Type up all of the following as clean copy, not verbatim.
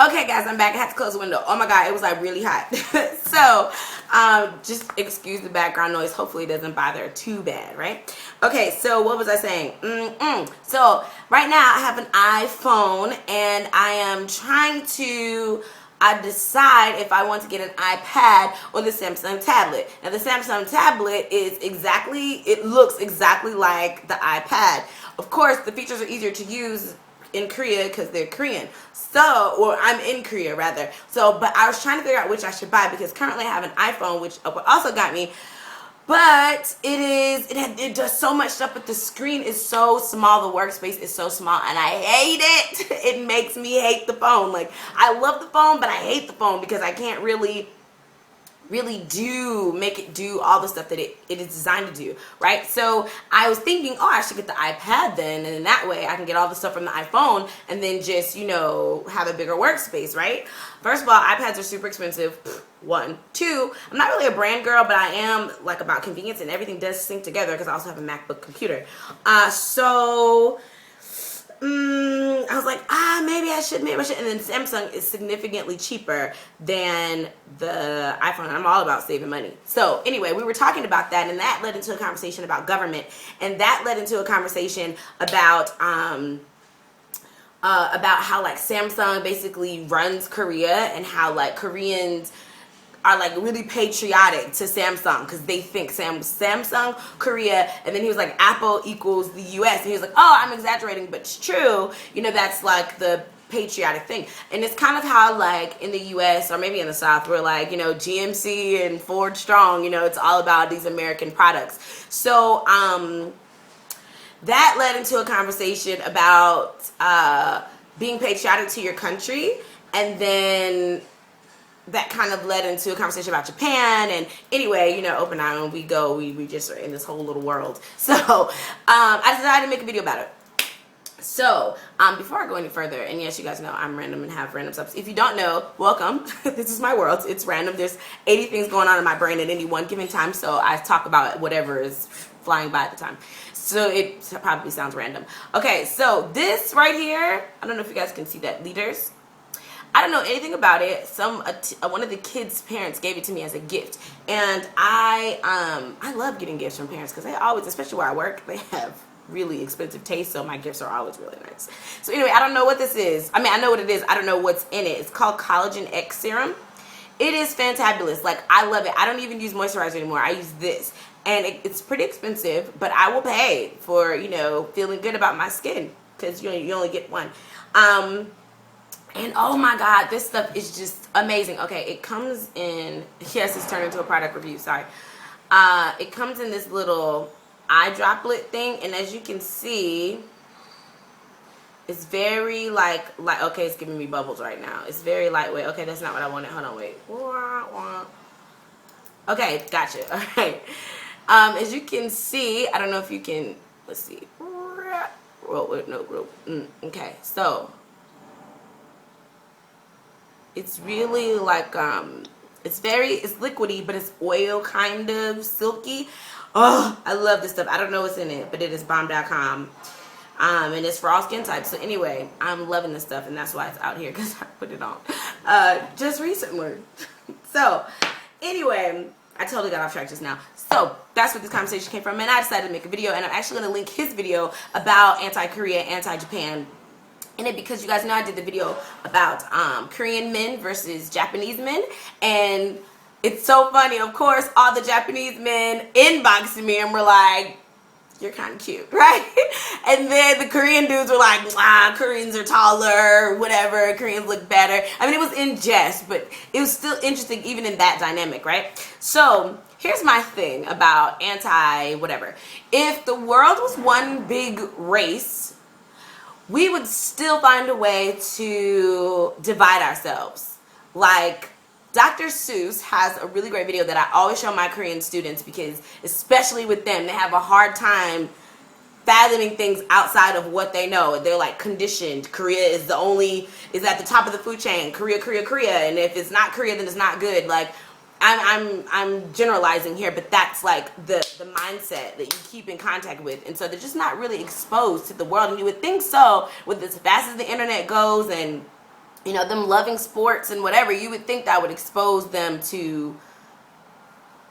Okay, guys, I'm back. I had to close the window. Oh my god, it was like really hot. So, just excuse the background noise. Hopefully it doesn't bother too bad, right? Okay, so what was I saying? So, right now I have an iPhone and I am trying to decide if I want to get an iPad or the Samsung tablet. Now, the Samsung tablet is it looks exactly like the iPad. Of course, the features are easier to use in Korea because they're Korean. So, or I'm in Korea rather. So, but I was trying to figure out which I should buy because currently I have an iPhone, which also got me. But it does so much stuff, but the screen is so small, the workspace is so small, and I hate it. It makes me hate the phone. Like, I love the phone, but I hate the phone because I can't really make it do all the stuff that it is designed to do, right? So I was thinking, oh, I should get the iPad then, and in that way I can get all the stuff from the iPhone and then just, you know, have a bigger workspace, right? First of all, iPads are super expensive, one. Two, I'm not really a brand girl, but I am like about convenience, and everything does sync together because I also have a MacBook computer. I was like, maybe I should. And then Samsung is significantly cheaper than the iPhone. And I'm all about saving money. So anyway, we were talking about that, and that led into a conversation about government, and that led into a conversation about how like Samsung basically runs Korea, and how like Koreans are like really patriotic to Samsung because they think Samsung, Korea, and then he was like Apple equals the US, and he was like, oh, I'm exaggerating, but it's true. You know, that's like the patriotic thing. And it's kind of how like in the US or maybe in the South, we're like, you know, GMC and Ford strong, you know, it's all about these American products. So that led into a conversation about being patriotic to your country, and then that kind of led into a conversation about Japan. And anyway, you know, Open Island, we just are in this whole little world. So I decided to make a video about it. So before I go any further, and yes, you guys know I'm random and have random stuff. If you don't know, welcome. This is my world. It's random. There's 80 things going on in my brain at any one given time, so I talk about whatever is flying by at the time. So it probably sounds random. Okay, so this right here, I don't know if you guys can see that, leaders. I don't know anything about it. One of the kids' parents gave it to me as a gift, and I love getting gifts from parents because they always, especially where I work, they have really expensive taste, so my gifts are always really nice. So anyway, I don't know what this is. I mean, I know what it is. I don't know what's in it. It's called Collagen X Serum. It is fantabulous. Like, I love it. I don't even use moisturizer anymore. I use this, and it's pretty expensive, but I will pay for, you know, feeling good about my skin because you only get one. And oh my god, this stuff is just amazing. Okay, it comes in, yes, it's turned into a product review, sorry. It comes in this little eye droplet thing, and as you can see, it's very like okay, it's giving me bubbles right now. It's very lightweight. Okay, that's not what I wanted. Hold on, wait. Okay, gotcha. All right. As you can see, I don't know if you can, let's see. Okay, so it's really like it's liquidy, but it's oil kind of silky. Oh, I love this stuff. I don't know what's in it, but it is bomb.com. And it's for all skin types. So anyway, I'm loving this stuff, and that's why it's out here, because I put it on just recently. So anyway, I totally got off track just now. So that's where this conversation came from, and I decided to make a video, and I'm actually going to link his video about anti-Korea, anti-Japan in it, because you guys know I did the video about Korean men versus Japanese men, and it's so funny. Of course, all the Japanese men inboxed me and were like, you're kind of cute, right? And then the Korean dudes were like, Koreans are taller, whatever, Koreans look better. I mean, it was in jest, but it was still interesting even in that dynamic, right? So here's my thing about anti-whatever. If the world was one big race, we would still find a way to divide ourselves. Like, Dr. Seuss has a really great video that I always show my Korean students, because especially with them, they have a hard time fathoming things outside of what they know. They're like conditioned. Korea is at the top of the food chain. Korea, and if it's not Korea, then it's not good. Like, I'm generalizing here, but that's like the mindset that you keep in contact with, and so they're just not really exposed to the world. And you would think so, with as fast as the internet goes and you know, them loving sports and whatever, you would think that would expose them to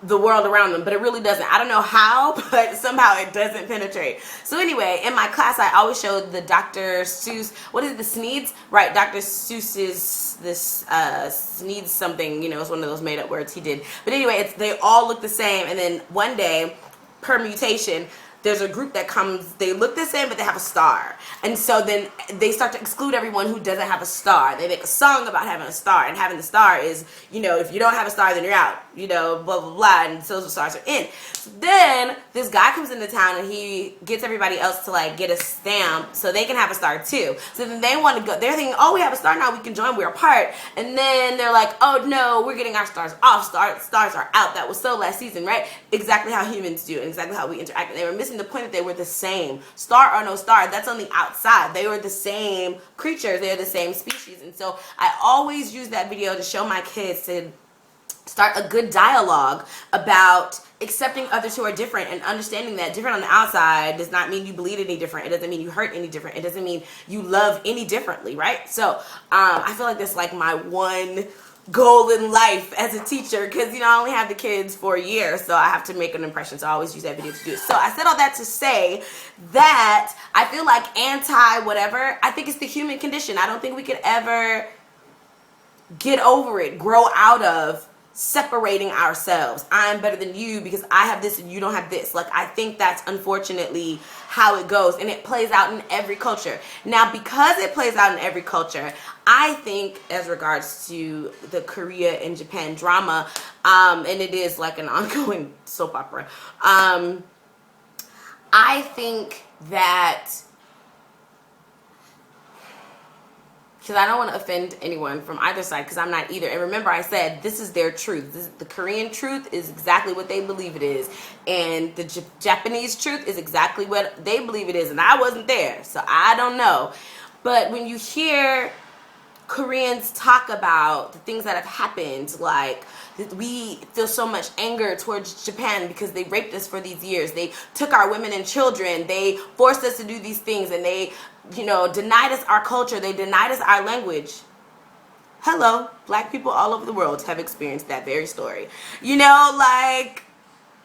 the world around them, but it really doesn't. I don't know how, but somehow it doesn't penetrate. So anyway, in my class, I always showed the Dr. Seuss, what is it, the Sneeds? Right, Dr. Seuss's, this Sneeds something, you know, it's one of those made up words he did. But anyway, they all look the same, and then one day, permutation, there's a group that comes, they look the same, but they have a star. And so then they start to exclude everyone who doesn't have a star. They make a song about having a star, and having the star is, you know, if you don't have a star, then you're out, you know, blah, blah, blah, and social stars are in. So then this guy comes into town, and he gets everybody else to, like, get a stamp so they can have a star too. So then they want to go, they're thinking, oh, we have a star now, we can join, we're apart. And then they're like, oh no, we're getting our stars off, stars are out. That was so last season, right? Exactly how humans do, and exactly how we interact. And they were missing the point that they were the same. Star or no star, that's on the outside. They were the same creatures. They're the same species. And so I always use that video to show my kids to start a good dialogue about accepting others who are different and understanding that different on the outside does not mean you bleed any different. It doesn't mean you hurt any different. It doesn't mean you love any differently, right? So I feel like that's like my one goal in life as a teacher, because, you know, I only have the kids for a year, so I have to make an impression, so I always use that video to do it. So I said all that to say that I feel like anti-whatever, I think it's the human condition. I don't think we could ever get over it, grow out of separating ourselves. I'm better than you because I have this and you don't have this. Like, I think that's unfortunately how it goes, and it plays out in every culture. Now, because it plays out in every culture, I think as regards to the Korea and Japan drama, and it is like an ongoing soap opera, I think that, because I don't want to offend anyone from either side, because I'm not either. And remember, I said this is their truth. The Korean truth is exactly what they believe it is, and the Japanese truth is exactly what they believe it is. And I wasn't there, so I don't know. But when you hear Koreans talk about the things that have happened, like we feel so much anger towards Japan because they raped us for these years. They took our women and children. They forced us to do these things, and they, you know, denied us our culture. They denied us our language. Hello, black people all over the world have experienced that very story. You know, like,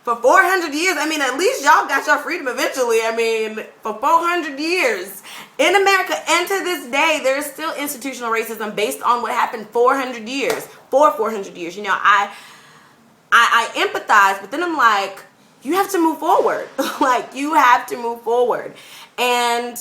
for 400 years, I mean, at least y'all got your freedom eventually. I mean, for 400 years in America, and to this day, there is still institutional racism based on what happened 400 years. For 400 years, you know, I empathize, but then I'm like, you have to move forward. Like, you have to move forward. And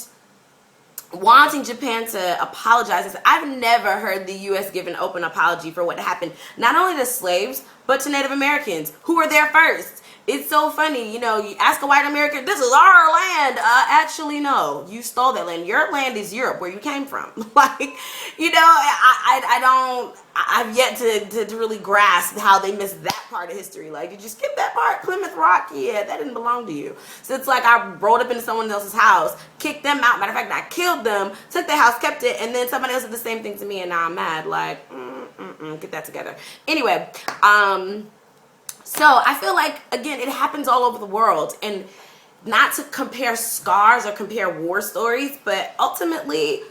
wanting Japan to apologize, I've never heard the U.S. give an open apology for what happened, not only to slaves, but to Native Americans who were there first. It's so funny, you know, you ask a white American, this is our land. Actually, no, you stole that land. Your land is Europe, where you came from. Like, you know, I've yet to really grasp how they missed that part of history. Like, did you skip that part? Plymouth Rock? Yeah, that didn't belong to you. So it's like I rolled up into someone else's house, kicked them out. Matter of fact, I killed them, took their house, kept it, and then somebody else did the same thing to me, and now I'm mad. Like, get that together. Anyway, so I feel like, again, it happens all over the world, and not to compare scars or compare war stories, but ultimately,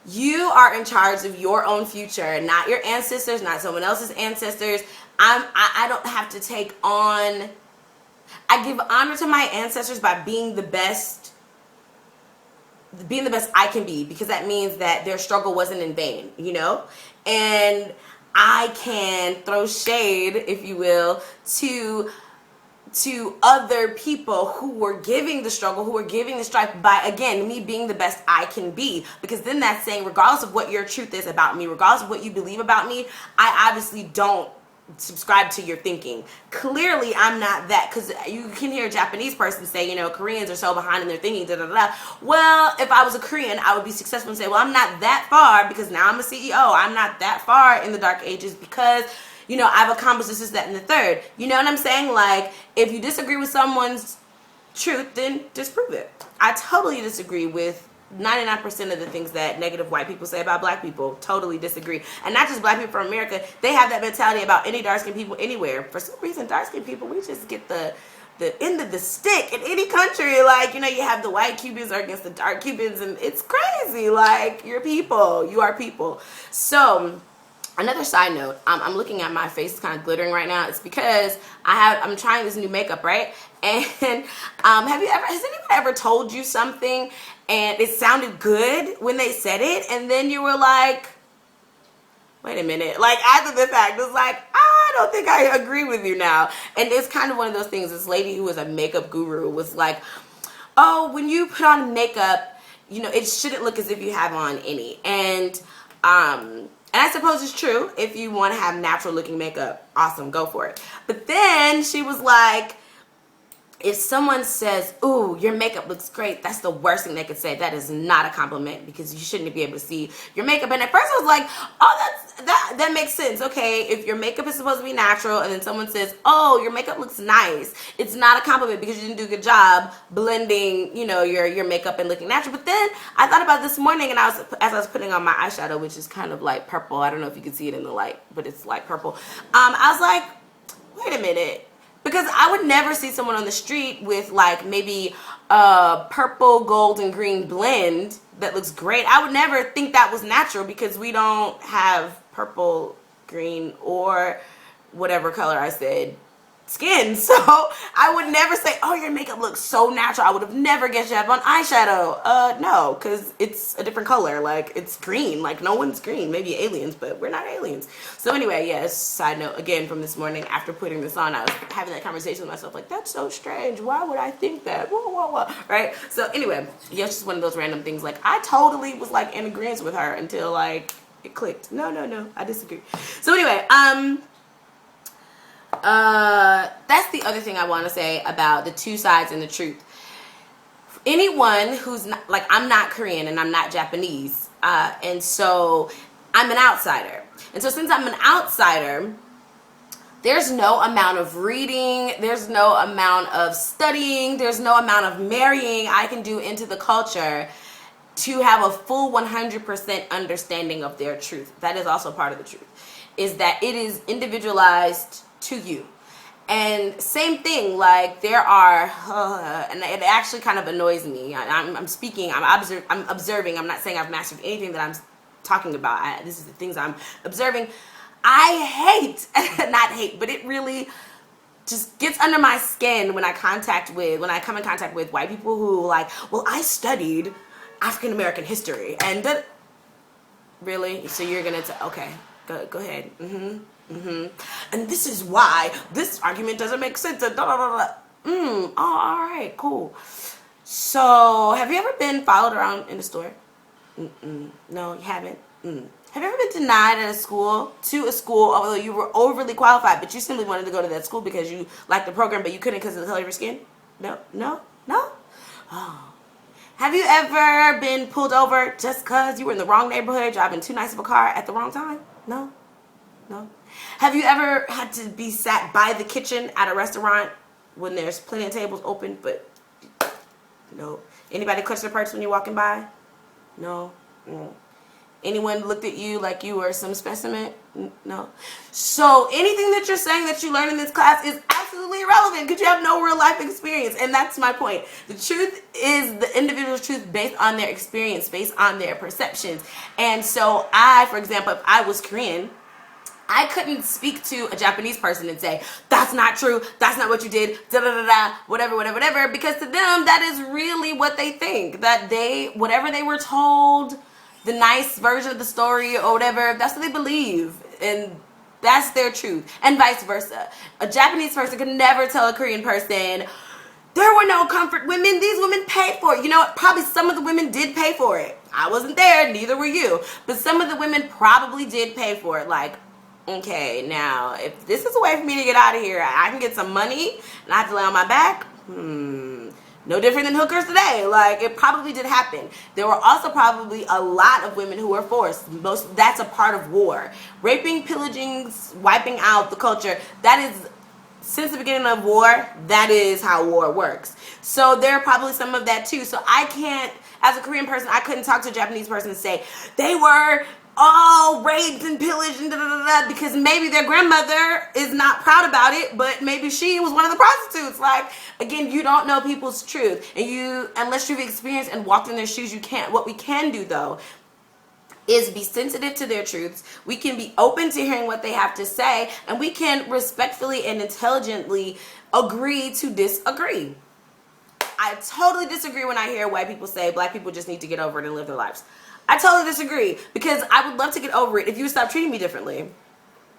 you are in charge of your own future, not your ancestors, not someone else's ancestors. I don't have to take on, I give honor to my ancestors by being the best I can be, because that means that their struggle wasn't in vain, you know? And I can throw shade, if you will, to other people who were giving the struggle, who were giving the strife, by, again, me being the best I can be. Because then that's saying, regardless of what your truth is about me, regardless of what you believe about me, I obviously don't subscribe to your thinking. Clearly, I'm not that, because you can hear a Japanese person say, you know, Koreans are so behind in their thinking, da da da. Well, if I was a Korean, I would be successful and say, well, I'm not that far because now I'm a CEO. I'm not that far in the dark ages because, you know, I've accomplished this, that, and the third. You know what I'm saying? Like, if you disagree with someone's truth, then disprove it. I totally disagree with 99% of the things that negative white people say about black people. Totally disagree. And not just black people from America. They have that mentality about any dark-skinned people anywhere. For some reason, dark-skinned people, we just get the the end of the stick in any country. Like, you know, you have the white Cubans are against the dark Cubans, and it's crazy. Like, you're people. You are people. So, another side note, I'm looking at my face kind of glittering right now. It's because I'm trying this new makeup, right? And has anyone ever told you something and it sounded good when they said it, and then you were like, wait a minute, like after the fact, it's like, I don't think I agree with you now. And it's kind of one of those things. This lady who was a makeup guru was like, oh, when you put on makeup, you know, it shouldn't look as if you have on any. And I suppose it's true. If you want to have natural looking makeup, awesome, go for it. But then she was like, if someone says, ooh, your makeup looks great, that's the worst thing they could say. That is not a compliment, because you shouldn't be able to see your makeup. And at first I was like, oh, that makes sense. Okay, if your makeup is supposed to be natural and then someone says, oh, your makeup looks nice, it's not a compliment because you didn't do a good job blending, you know, your makeup and looking natural. But then I thought about this morning, and as I was putting on my eyeshadow, which is kind of like purple. I don't know if you can see it in the light, but it's like purple. I was like, wait a minute. Because I would never see someone on the street with like maybe a purple, gold, and green blend that looks great. I would never think that was natural, because we don't have purple, green, or whatever color I said skin. So I would never say, oh, your makeup looks so natural. I would have never guessed you have on eyeshadow. No, because it's a different color. Like, it's green. Like, no one's green. Maybe aliens, but we're not aliens. So anyway, yes, side note, again, from this morning, after putting this on, I was having that conversation with myself, like, that's so strange. Why would I think that? Whoa, whoa, whoa. Right? So anyway, yeah, it's just one of those random things. Like, I totally was, like, in agreement with her until, like, it clicked. No, I disagree. So anyway, that's the other thing I want to say about the two sides and the truth. Anyone who's not, like, I'm not Korean and I'm not Japanese, and so I'm an outsider. And so since I'm an outsider, there's no amount of reading, there's no amount of studying, there's no amount of marrying I can do into the culture to have a full 100% understanding of their truth. That is also part of the truth, is that it is individualized to you. And same thing, like, there are and it actually kind of annoys me. I'm observing. I'm not saying I've mastered anything that I'm talking about. This is the things I'm observing. I hate, not hate, but it really just gets under my skin when I come in contact with white people who, like, well, I studied African American history, and really, so you're gonna okay, go ahead. And this is why this argument doesn't make sense. Oh, all right, cool. So, have you ever been followed around in the store? No, you haven't. Have you ever been denied at a school, although you were overly qualified, but you simply wanted to go to that school because you liked the program, but you couldn't because of the color of your skin? No. Oh. Have you ever been pulled over just because you were in the wrong neighborhood, driving too nice of a car at the wrong time? No. Have you ever had to be sat by the kitchen at a restaurant when there's plenty of tables open, but no? Anybody clutch their purse when you're walking by? No. Anyone looked at you like you were some specimen? No. So anything that you're saying that you learned in this class is absolutely irrelevant because you have no real life experience. And that's my point. The truth is the individual's truth based on their experience, based on their perceptions. And so for example, if I was Korean, I couldn't speak to a Japanese person and say, that's not true, that's not what you did, whatever, because to them, that is really what they think. That whatever they were told, the nice version of the story or whatever, that's what they believe. And that's their truth. And vice versa. A Japanese person could never tell a Korean person, there were no comfort women, these women paid for it. You know what? Probably some of the women did pay for it. I wasn't there, neither were you. But some of the women probably did pay for it. Like, okay, now, if this is a way for me to get out of here, I can get some money and I have to lay on my back, no different than hookers today. Like, it probably did happen. There were also probably a lot of women who were forced. That's a part of war. Raping, pillaging, wiping out the culture, that is, since the beginning of war, that is how war works. So there are probably some of that too. So I can't As a Korean person, I couldn't talk to a Japanese person and say they were all raped and pillaged and because maybe their grandmother is not proud about it, but maybe she was one of the prostitutes. Like, again, you don't know people's truth, and unless you've experienced and walked in their shoes, you can't. What we can do though is be sensitive to their truths. We can be open to hearing what they have to say, and we can respectfully and intelligently agree to disagree. I totally disagree when I hear white people say black people just need to get over it and live their lives. I totally disagree, because I would love to get over it if you would stop treating me differently.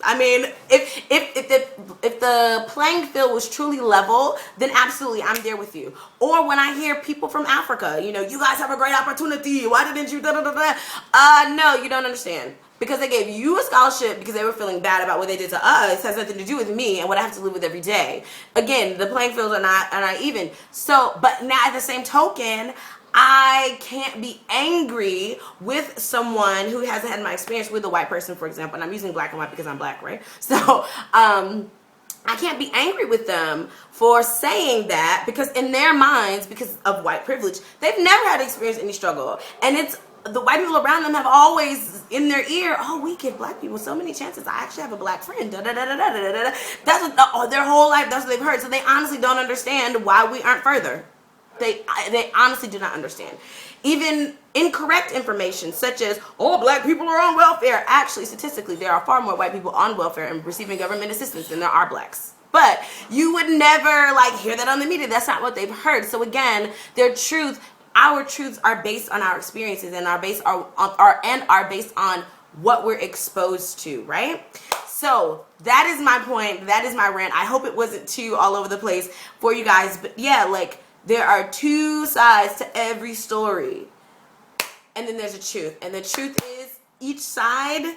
I mean, if the playing field was truly level, then absolutely, I'm there with you. Or when I hear people from Africa, you guys have a great opportunity. Why didn't you no, you don't understand. Because they gave you a scholarship because they were feeling bad about what they did to us. It has nothing to do with me and what I have to live with every day. Again, the playing fields are not even. So, but now at the same token, I can't be angry with someone who hasn't had my experience with a white person, for example. And I'm using black and white because I'm black, right? So, I can't be angry with them for saying that, because in their minds, because of white privilege, they've never had to experience any struggle. And it's the white people around them have always in their ear, oh, we give black people so many chances. I actually have a black friend. That's what their whole life, that's what they've heard. So they honestly don't understand why we aren't further. They honestly do not understand. Even incorrect information such as, oh, black people are on welfare. Actually, statistically, there are far more white people on welfare and receiving government assistance than there are blacks. But you would never hear that on the media. That's not what they've heard. So again, our truths are based on our experiences and are based on what we're exposed to, right? So that is my point. That is my rant. I hope it wasn't too all over the place for you guys. But yeah, there are two sides to every story. And then there's a truth. And the truth is each side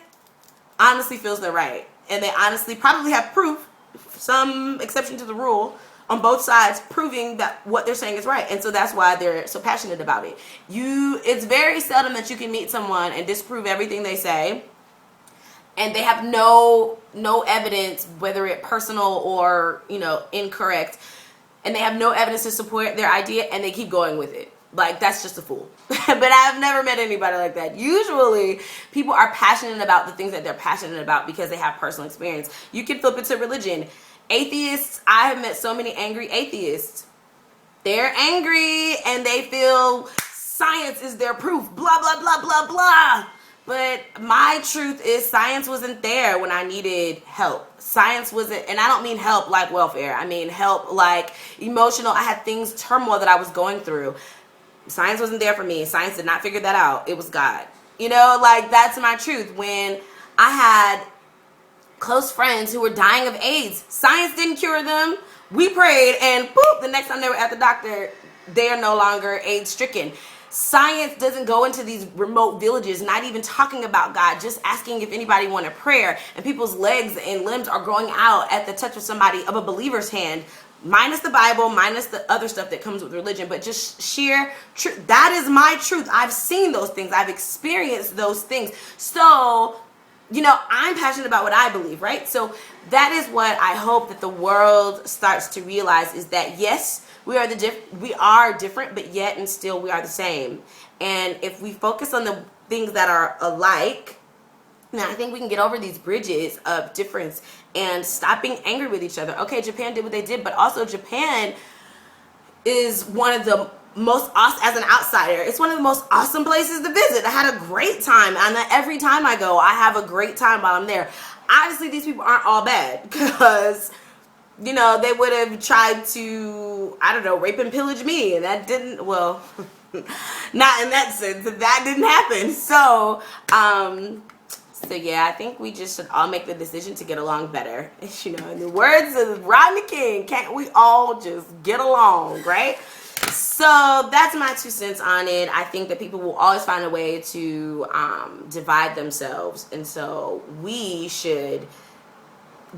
honestly feels they're right. And they honestly probably have proof, some exception to the rule, on both sides proving that what they're saying is right. And so that's why they're so passionate about it. It's very seldom that you can meet someone and disprove everything they say, and they have no evidence, whether it personal or, incorrect, and they have no evidence to support their idea, and they keep going with it. That's just a fool. But I've never met anybody like that. Usually, people are passionate about the things that they're passionate about because they have personal experience. You can flip it to religion. Atheists, I have met so many angry atheists. They're angry, and they feel science is their proof. Blah, blah, blah, blah, blah. But my truth is science wasn't there when I needed help. Science wasn't, and I don't mean help like welfare. I mean help like emotional. I had turmoil that I was going through. Science wasn't there for me. Science did not figure that out. It was God. That's my truth. When I had close friends who were dying of AIDS, science didn't cure them. We prayed, and boop, the next time they were at the doctor, they are no longer AIDS stricken. Science doesn't go into these remote villages, not even talking about God, just asking if anybody wanted prayer, and people's legs and limbs are growing out at the touch of a believer's hand, minus the Bible, minus the other stuff that comes with religion, but just sheer truth. That is my truth. I've seen those things. I've experienced those things. So, I'm passionate about what I believe, right? So that is what I hope that the world starts to realize, is that yes, we are different, but yet and still we are the same. And if we focus on the things that are alike, then I think we can get over these bridges of difference and stop being angry with each other. Okay, Japan did what they did, but also Japan is one of the most awesome, as an outsider, it's one of the most awesome places to visit. I had a great time, and every time I go, I have a great time while I'm there. Obviously, these people aren't all bad, because they would have tried to, rape and pillage me, and that didn't, well, not in that sense, that didn't happen. So yeah, I think we just should all make the decision to get along better. In the words of Rodney King, can't we all just get along, right? So that's my 2 cents on it. I think that people will always find a way to divide themselves. And so we should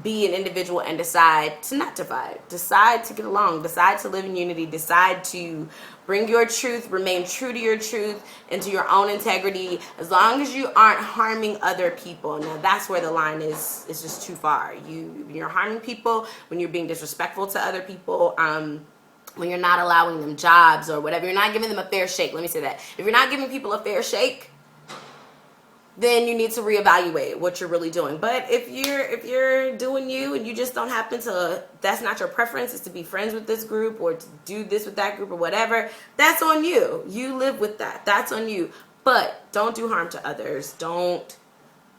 be an individual and decide to not divide. Decide to get along. Decide to live in unity. Decide to bring your truth, remain true to your truth and to your own integrity, as long as you aren't harming other people. Now, that's where the line is just too far. You're harming people when you're being disrespectful to other people. when you're not allowing them jobs or whatever, you're not giving them a fair shake. Let me say that. If you're not giving people a fair shake, then you need to reevaluate what you're really doing. But if you're doing you and you just don't happen to, that's not your preference, is to be friends with this group or to do this with that group or whatever, that's on you. You live with that. That's on you. But don't do harm to others. Don't,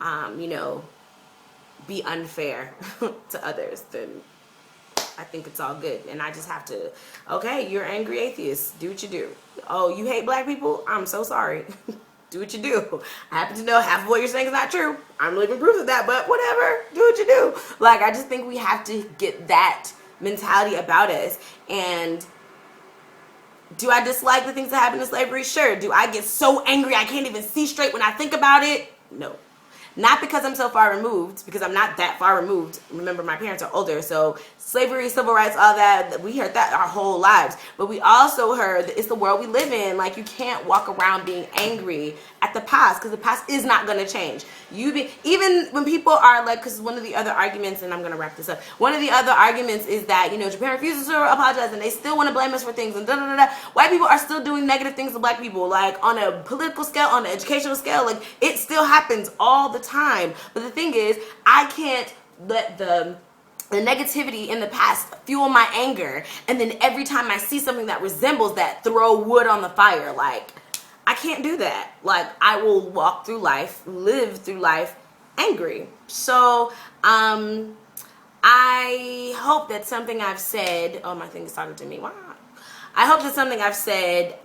you know, be unfair to others. Then I think it's all good. And I just have to, okay, you're an angry atheist. Do what you do. Oh, you hate black people? I'm so sorry. Do what you do. I happen to know half of what you're saying is not true. I'm living proof of that, but whatever. Do what you do. Like, I just think we have to get that mentality about us. And do I dislike the things that happen in slavery? Sure. Do I get so angry I can't even see straight when I think about it? No. Not because I'm so far removed, because I'm not that far removed. Remember, my parents are older, so slavery, civil rights, all that, we heard that our whole lives. But we also heard that it's the world we live in. Like, you can't walk around being angry at the past, because the past is not going to change. Even when people are like, because one of the other arguments, and I'm going to wrap this up, one of the other arguments is that, you know, Japan refuses to apologize and they still want to blame us for things and da-da-da-da. White people are still doing negative things to black people, like on a political scale, on an educational scale. Like, it still happens all the time. But the thing is, I can't let the negativity in the past fuel my anger, and then every time I see something that resembles that, throw wood on the fire. Like, I can't do that. Like, I will walk through life, live through life angry. So I hope that something I've said, oh, my thing is talking to me. Wow. I hope that something I've said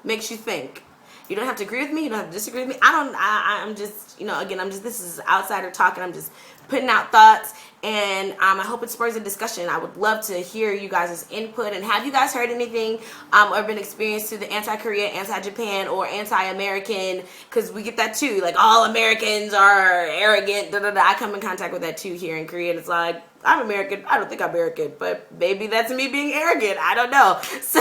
makes you think. You don't have to agree with me. You don't have to disagree with me. I'm just, you know, again, this is outsider talking. I'm just putting out thoughts, and I hope it spurs a discussion. I would love to hear you guys' input, and have you guys heard anything or been experienced to the anti-Korea, anti-Japan, or anti-American, because we get that too, like all Americans are arrogant, da, da, da. I come in contact with that too here in Korea, and it's like, I'm American. I don't think I'm arrogant, but maybe that's me being arrogant. I don't know. So,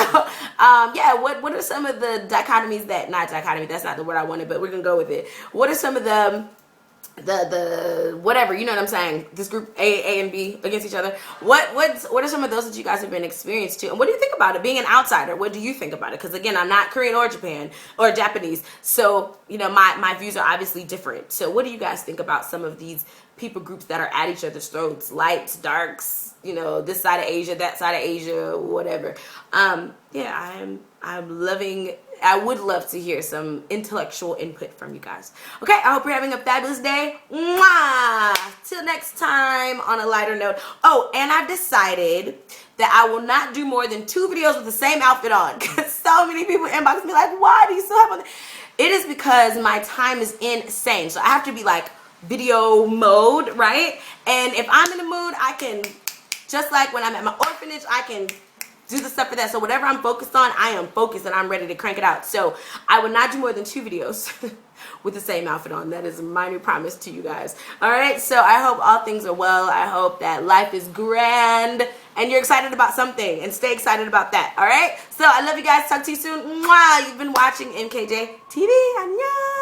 yeah, what are some of the dichotomies that, not dichotomy, that's not the word I wanted, but we're going to go with it. What are some of the whatever, you know what I'm saying, this group A and B against each other, what are some of those that you guys have been experienced to, and what do you think about it, being an outsider? What do you think about it? Because again, I'm not Korean or Japan or Japanese, so you know, my views are obviously different. So what do you guys think about some of these people groups that are at each other's throats, lights, darks, you know, this side of Asia, that side of Asia, whatever? Yeah, I'm loving, I would love to hear some intellectual input from you guys. Okay, I hope you're having a fabulous day. Mwah! Till next time, on a lighter note. Oh, and I've decided that I will not do more than 2 videos with the same outfit on. Because so many people inbox me like, why do you still have on? It is because my time is insane. So I have to be like video mode, right? And if I'm in the mood, I can, just like when I'm at my orphanage, I can do the stuff for that. So whatever I'm focused on, I am focused and I'm ready to crank it out. So I will not do more than 2 videos with the same outfit on. That is my new promise to you guys. All right. So I hope all things are well. I hope that life is grand and you're excited about something, and stay excited about that. All right. So I love you guys. Talk to you soon. Mwah. You've been watching MKJTV. Annyeong.